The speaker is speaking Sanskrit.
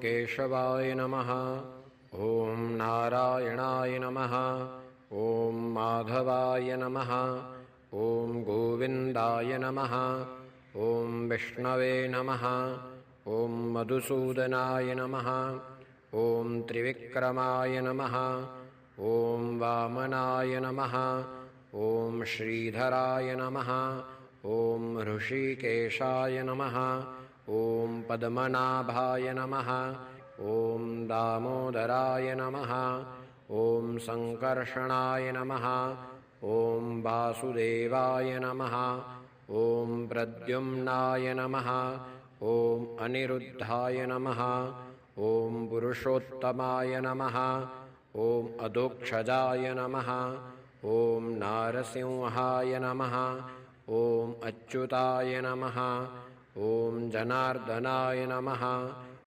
केशवाय नमः। ॐ नारायणाय नमः। ॐ माधवाय नमः। ॐ गोविन्दाय नमः। ॐ विष्णवे नमः। ॐ मधुसूदनाय नमः। ॐ त्रिविक्रमाय नमः। ॐ वामनाय नमः। ॐ श्रीधराय नमः। ॐ ऋषिकेशाय नमः। ॐ पद्मनाभाय नमः। ॐ दामोदराय नमः। ॐ सङ्कर्षणाय नमः। ॐ वासुदेवाय नमः। ॐ प्रद्युम्नाय नमः। ॐ अनिरुद्धाय नमः। ॐ पुरुषोत्तमाय नमः। ॐ अधोक्षजाय नमः। ॐ नारसिंहाय नमः। ॐ अच्युताय नमः। ॐ जनार्दनाय नमः।